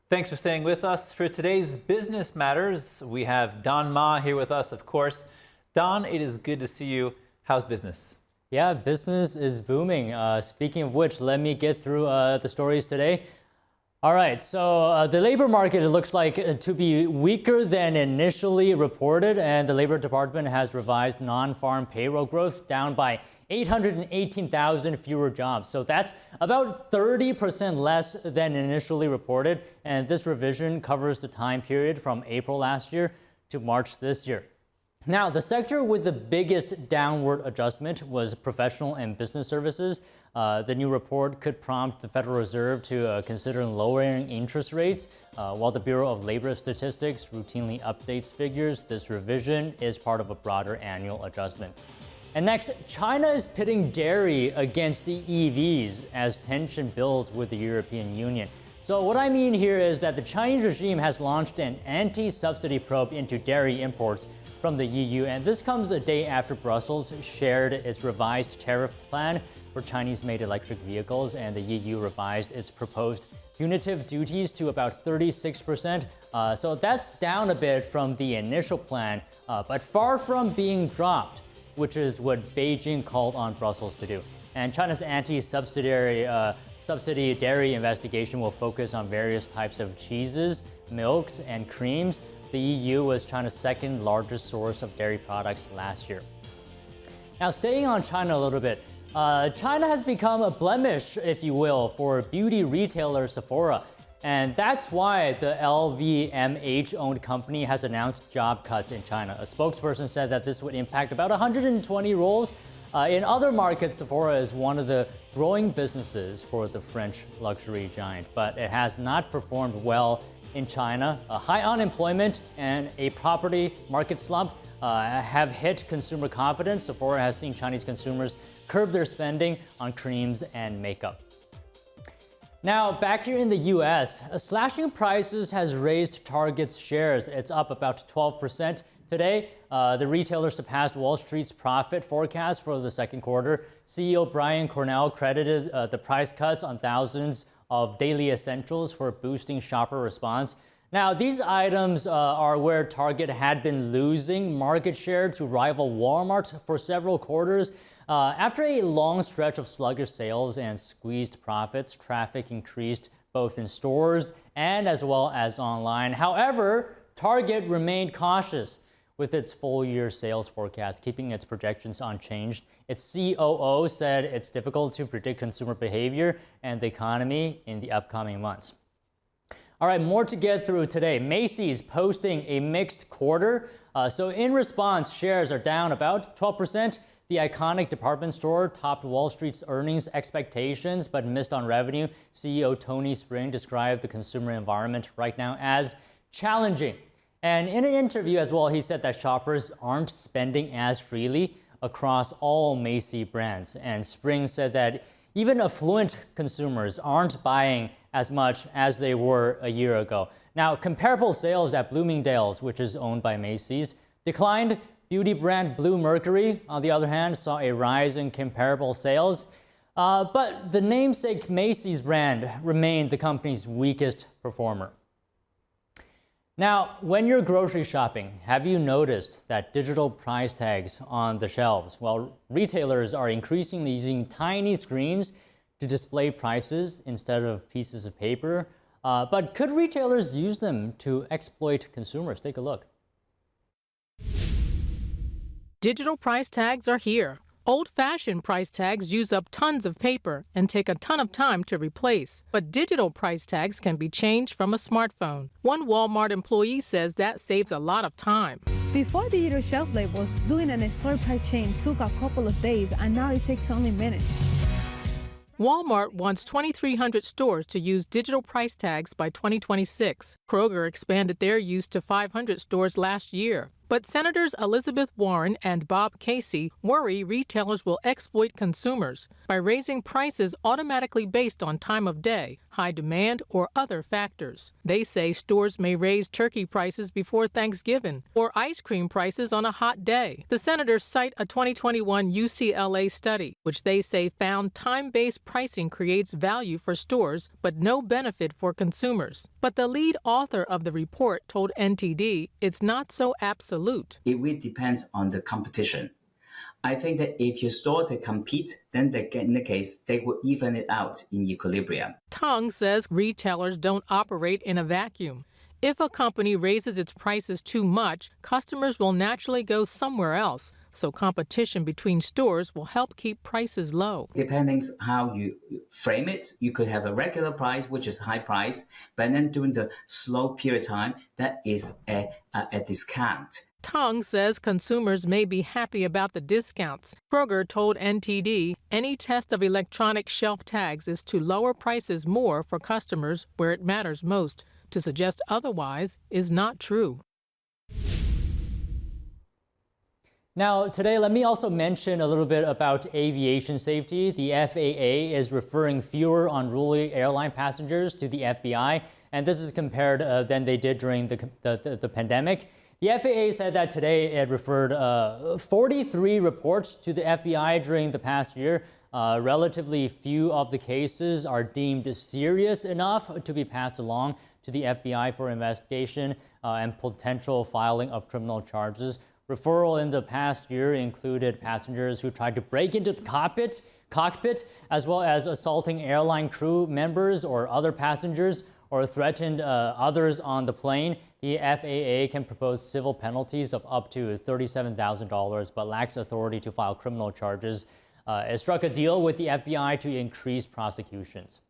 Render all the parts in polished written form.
Thanks for staying with us. For today's Business Matters, we have Don Ma here with us, of course. Don, it is good to see you. How's business? Yeah, business is booming. Speaking of which, let me get through the stories today. All right, so the labor market, it looks like to be weaker than initially reported, and the Labor Department has revised non-farm payroll growth down by 818,000 fewer jobs. So that's about 30% less than initially reported, and this revision covers the time period from April last year to March this year. Now, the sector with the biggest downward adjustment was professional and business services. The new report could prompt the Federal Reserve to consider lowering interest rates. While the Bureau of Labor Statistics routinely updates figures, this revision is part of a broader annual adjustment. And next, China is pitting dairy against the EVs as tension builds with the European Union. So what I mean here is that the Chinese regime has launched an anti-subsidy probe into dairy imports from the EU, and this comes a day after Brussels shared its revised tariff plan for Chinese-made electric vehicles, and the EU revised its proposed punitive duties to about 36%. So that's down a bit from the initial plan, but far from being dropped, which is what Beijing called on Brussels to do. And China's anti-subsidy dairy investigation will focus on various types of cheeses, milks, and creams. The EU was China's second largest source of dairy products last year. Now, staying on China a little bit, China has become a blemish, if you will, for beauty retailer Sephora. And that's why the LVMH-owned company has announced job cuts in China. A spokesperson said that this would impact about 120 roles. In other markets, Sephora is one of the growing businesses for the French luxury giant, but it has not performed well in China. High unemployment and a property market slump have hit consumer confidence. Sephora has seen Chinese consumers curb their spending on creams and makeup. Now, back here in the US, slashing prices has raised Target's shares. It's up about 12% today. The retailer surpassed Wall Street's profit forecast for the second quarter. CEO Brian Cornell credited the price cuts on thousands of daily essentials for boosting shopper response. Now, these items are where Target had been losing market share to rival Walmart for several quarters. After a long stretch of sluggish sales and squeezed profits, traffic increased both in stores and as well as online. However, Target remained cautious with its full-year sales forecast, keeping its projections unchanged. Its COO said it's difficult to predict consumer behavior and the economy in the upcoming months. All right, more to get through today. Macy's posting a mixed quarter. So in response, shares are down about 12%. The iconic department store topped Wall Street's earnings expectations but missed on revenue. CEO Tony Spring described the consumer environment right now as challenging. And in an interview as well, he said that shoppers aren't spending as freely across all Macy brands. And Spring said that even affluent consumers aren't buying as much as they were a year ago. Now, comparable sales at Bloomingdale's, which is owned by Macy's, declined. Beauty brand Blue Mercury, on the other hand, saw a rise in comparable sales. But the namesake Macy's brand remained the company's weakest performer. Now, when you're grocery shopping, have you noticed that digital price tags on the shelves? Well, retailers are increasingly using tiny screens to display prices instead of pieces of paper. But could retailers use them to exploit consumers? Take a look. Digital price tags are here. Old-fashioned price tags use up tons of paper and take a ton of time to replace. But digital price tags can be changed from a smartphone. One Walmart employee says that saves a lot of time. Before digital shelf labels, doing an store price change took a couple of days, and now it takes only minutes. Walmart wants 2,300 stores to use digital price tags by 2026. Kroger expanded their use to 500 stores last year. But Senators Elizabeth Warren and Bob Casey worry retailers will exploit consumers by raising prices automatically based on time of day, high demand, or other factors. They say stores may raise turkey prices before Thanksgiving or ice cream prices on a hot day. The senators cite a 2021 UCLA study, which they say found time-based pricing creates value for stores but no benefit for consumers. But the lead author of the report told NTD it's not so absolute. It really depends on the competition. I think that if your stores compete, then in the case, they will even it out in equilibrium. Tong says retailers don't operate in a vacuum. If a company raises its prices too much, customers will naturally go somewhere else. So competition between stores will help keep prices low. Depending how you frame it, you could have a regular price, which is high price, but then during the slow period of time, that is a discount. Tong says consumers may be happy about the discounts. Kroger told NTD any test of electronic shelf tags is to lower prices more for customers where it matters most. To suggest otherwise is not true. Now, today, let me also mention a little bit about aviation safety. The FAA is referring fewer unruly airline passengers to the FBI, and this is compared than they did during the pandemic. The FAA said that today it referred 43 reports to the FBI during the past year. Relatively few of the cases are deemed serious enough to be passed along to the FBI for investigation and potential filing of criminal charges. Referral in the past year included passengers who tried to break into the cockpit, as well as assaulting airline crew members or other passengers, or threatened others on the plane. The FAA can propose civil penalties of up to $37,000, but lacks authority to file criminal charges. It struck a deal with the FBI to increase prosecutions.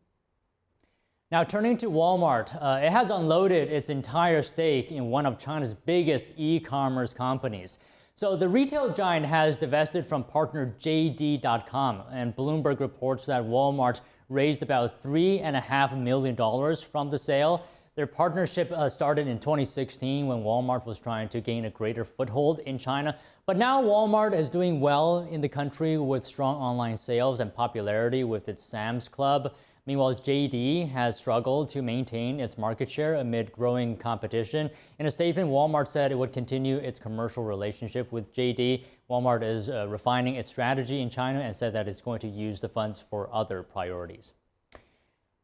Now, turning to Walmart, it has unloaded its entire stake in one of China's biggest e-commerce companies. So the retail giant has divested from partner JD.com, and Bloomberg reports that Walmart raised about $3.5 million from the sale. Their partnership started in 2016 when Walmart was trying to gain a greater foothold in China. But now Walmart is doing well in the country with strong online sales and popularity with its Sam's Club. Meanwhile, JD has struggled to maintain its market share amid growing competition. In a statement, Walmart said it would continue its commercial relationship with JD. Walmart is refining its strategy in China and said that it's going to use the funds for other priorities.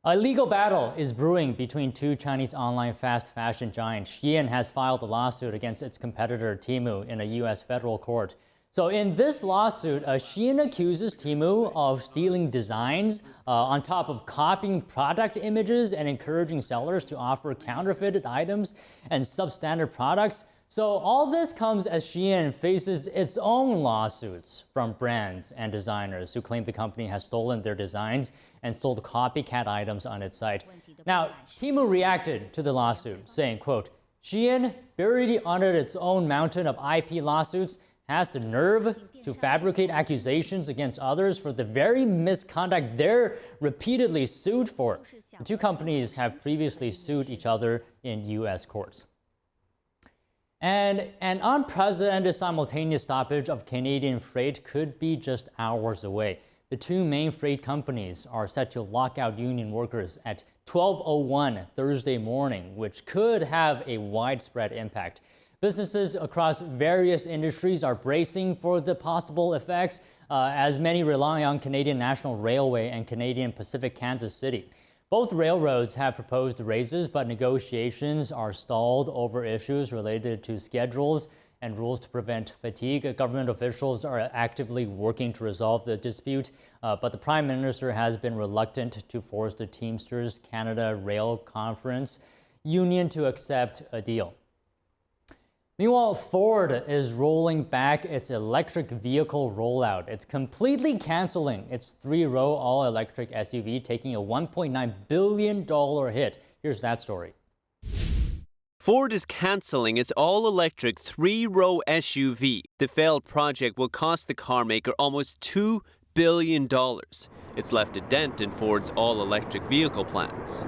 A legal battle is brewing between two Chinese online fast fashion giants. Shein has filed a lawsuit against its competitor Temu in a U.S. federal court. So in this lawsuit, Shein accuses Temu of stealing designs on top of copying product images and encouraging sellers to offer counterfeited items and substandard products. So all this comes as Shein faces its own lawsuits from brands and designers who claim the company has stolen their designs and sold copycat items on its site. Now, Temu reacted to the lawsuit, saying, quote, Shein, buried under its own mountain of IP lawsuits, has the nerve to fabricate accusations against others for the very misconduct they're repeatedly sued for. The two companies have previously sued each other in U.S. courts. And an unprecedented simultaneous stoppage of Canadian freight could be just hours away. The two main freight companies are set to lock out union workers at 12:01 Thursday morning, which could have a widespread impact. Businesses across various industries are bracing for the possible effects, as many rely on Canadian National Railway and Canadian Pacific Kansas City. Both railroads have proposed raises, but negotiations are stalled over issues related to schedules and rules to prevent fatigue. Government officials are actively working to resolve the dispute, but the Prime Minister has been reluctant to force the Teamsters Canada Rail Conference union to accept a deal. Meanwhile, Ford is rolling back its electric vehicle rollout. It's completely canceling its 3-row all-electric SUV, taking a $1.9 billion hit. Here's that story. Ford is canceling its all-electric 3-row SUV. The failed project will cost the carmaker almost $2 billion. It's left a dent in Ford's all-electric vehicle plans.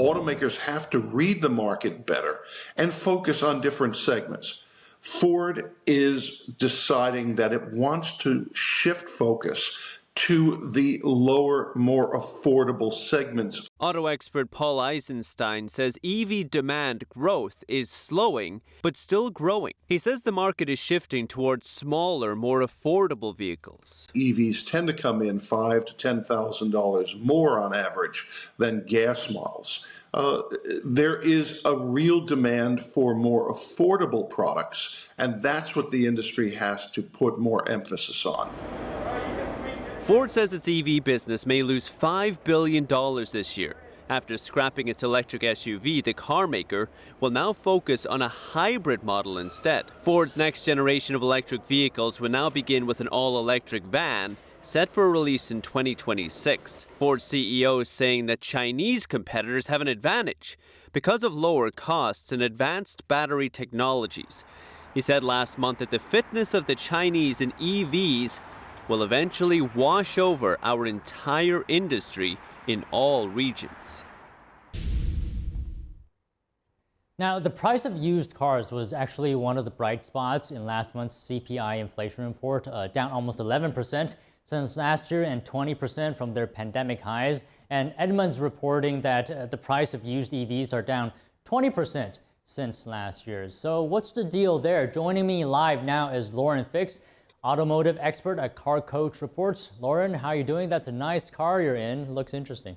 automakers have to read the market better and focus on different segments. Ford is deciding that it wants to shift focus to the lower, more affordable segments. Auto expert Paul Eisenstein says EV demand growth is slowing, but still growing. He says the market is shifting towards smaller, more affordable vehicles. EVs tend to come in $5,000 to $10,000 more on average than gas models. There is a real demand for more affordable products, and that's what the industry has to put more emphasis on. Ford says its EV business may lose $5 billion this year. After scrapping its electric SUV, the car maker will now focus on a hybrid model instead. Ford's next generation of electric vehicles will now begin with an all-electric van set for release in 2026. Ford's CEO is saying that Chinese competitors have an advantage because of lower costs and advanced battery technologies. He said last month that the fitness of the Chinese in EVs will eventually wash over our entire industry in all regions. Now, the price of used cars was actually one of the bright spots in last month's CPI inflation report, down almost 11% since last year and 20% from their pandemic highs. And Edmunds reporting that the price of used EVs are down 20% since last year. So what's the deal there? Joining me live now is Lauren Fix, automotive expert at Car Coach Reports. Lauren, how are you doing? That's a nice car you're in. Looks interesting.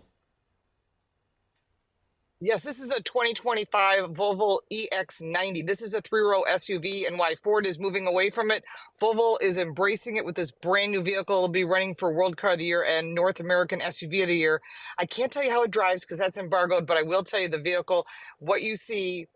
Yes, this is a 2025 Volvo EX90. This is a three-row SUV, and why Ford is moving away from it, Volvo is embracing it with this brand new vehicle. It'll be running for World Car of the Year and North American SUV of the Year. I can't tell you how it drives because that's embargoed, but I will tell you the vehicle, what you see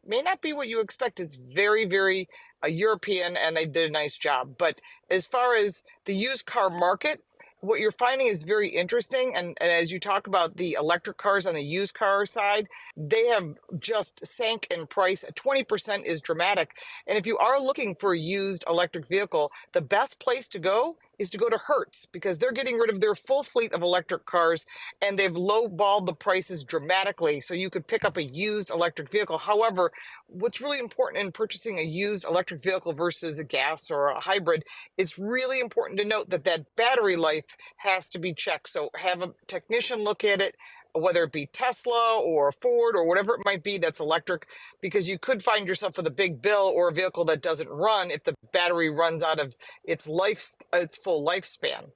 may not be what you expect. It's very, very European, and they did a nice job. But as far as the used car market, what you're finding is very interesting. And as you talk about the electric cars on the used car side, they have just sank in price. 20% is dramatic. And if you are looking for a used electric vehicle, the best place to go is to go to Hertz because they're getting rid of their full fleet of electric cars and they've lowballed the prices dramatically. So you could pick up a used electric vehicle. However, what's really important in purchasing a used electric vehicle versus a gas or a hybrid, it's really important to note that that battery life has to be checked. So have a technician look at it, whether it be Tesla or Ford or whatever it might be that's electric, because you could find yourself with a big bill or a vehicle that doesn't run if the battery runs out of its full lifespan.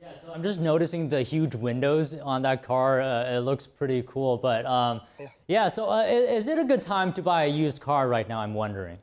Yeah, so I'm just noticing the huge windows on that car. It looks pretty cool, but yeah. So is it a good time to buy a used car right now? I'm wondering.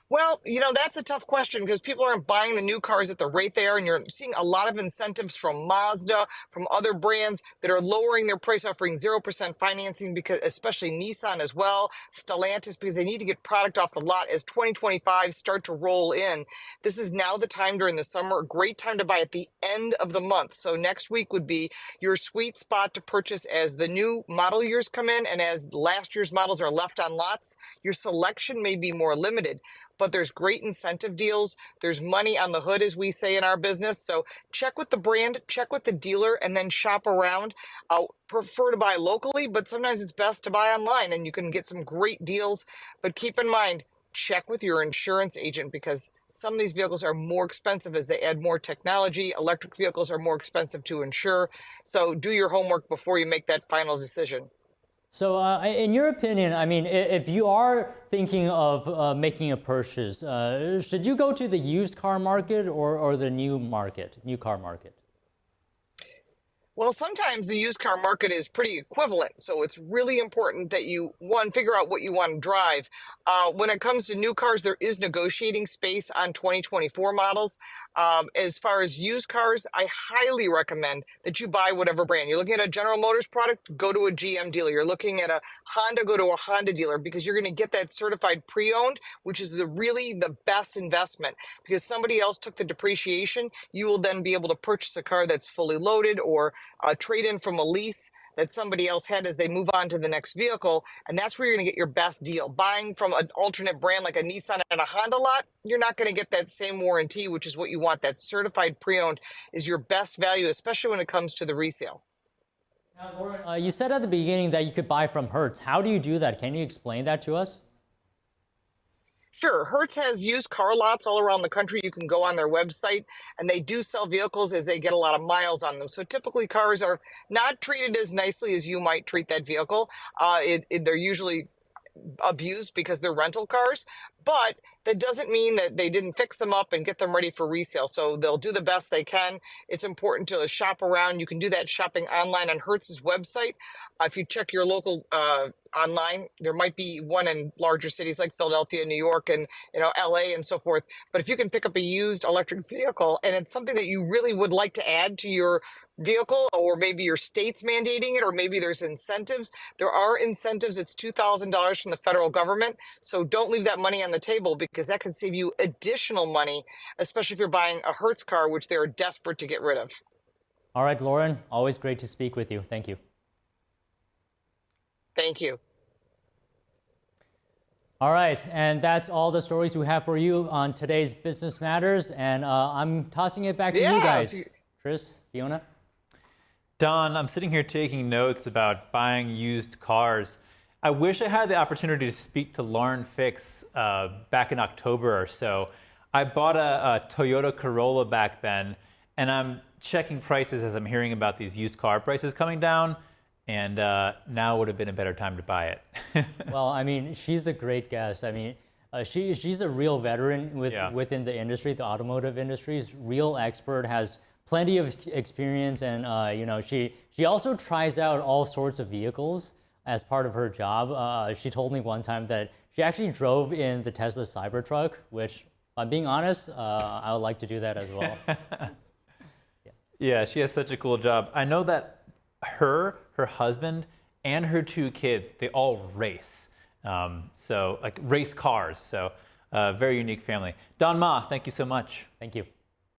Well, that's a tough question because people aren't buying the new cars at the rate they are, and you're seeing a lot of incentives from Mazda, from other brands that are lowering their price, offering 0% financing, because especially Nissan as well, Stellantis, because they need to get product off the lot as 2025 start to roll in. This is now the time during the summer, a great time to buy at the end of the month. So next week would be your sweet spot to purchase as the new model years come in, and as last year's models are left on lots, your selection may be more limited. But there's great incentive deals. There's money on the hood, as we say in our business. So check with the brand, check with the dealer, and then shop around. I'll prefer to buy locally, but sometimes it's best to buy online, and you can get some great deals. But keep in mind, check with your insurance agent because some of these vehicles are more expensive as they add more technology. Electric vehicles are more expensive to insure. So do your homework before you make that final decision. So in your opinion, I mean, if you are thinking of making a purchase, should you go to the used car market or the new car market? Well, sometimes the used car market is pretty equivalent. So it's really important that you, one, figure out what you want to drive. When it comes to new cars, there is negotiating space on 2024 models. As far as used cars, I highly recommend that you buy whatever brand. You're looking at a General Motors product, go to a GM dealer. You're looking at a Honda, go to a Honda dealer because you're going to get that certified pre-owned, which is really the best investment because somebody else took the depreciation. You will then be able to purchase a car that's fully loaded or trade in from a lease that somebody else had as they move on to the next vehicle. And that's where you're going to get your best deal. Buying from an alternate brand like a Nissan and a Honda lot, you're not going to get that same warranty, which is what you want. That certified pre-owned is your best value, especially when it comes to the resale. Now, Lauren, you said at the beginning that you could buy from Hertz. How do you do that? Can you explain that to us? Sure. Hertz has used car lots all around the country. You can go on their website and they do sell vehicles as they get a lot of miles on them. So typically cars are not treated as nicely as you might treat that vehicle. They're usually abused because they're rental cars, but that doesn't mean that they didn't fix them up and get them ready for resale. So they'll do the best they can. It's important to shop around. You can do that shopping online on Hertz's website. If you check your local online, there might be one in larger cities like Philadelphia, New York, and LA and so forth. But if you can pick up a used electric vehicle and it's something that you really would like to add to your vehicle, or maybe your state's mandating it, or maybe there's incentives. There are incentives. It's $2,000 from the federal government. So don't leave that money on the table, because that can save you additional money, especially if you're buying a Hertz car, which they're desperate to get rid of. All right, Lauren, always great to speak with you. Thank you. Thank you. All right, and that's all the stories we have for you on today's Business Matters. And I'm tossing it back to you guys. Chris, Fiona? Don, I'm sitting here taking notes about buying used cars. I wish I had the opportunity to speak to Lauren Fix back in October or so. I bought a Toyota Corolla back then, and I'm checking prices as I'm hearing about these used car prices coming down, and now would have been a better time to buy it. Well, I mean, she's a great guest. I mean, she's a real veteran within the industry, the automotive industry. She's a real expert, has plenty of experience, and she also tries out all sorts of vehicles as part of her job. She told me one time that she actually drove in the Tesla Cybertruck, which, if I'm being honest, I would like to do that as well. Yeah, she has such a cool job. I know that her husband, and her 2 kids, they all race. So like race cars. So very unique family. Don Ma, thank you so much. Thank you.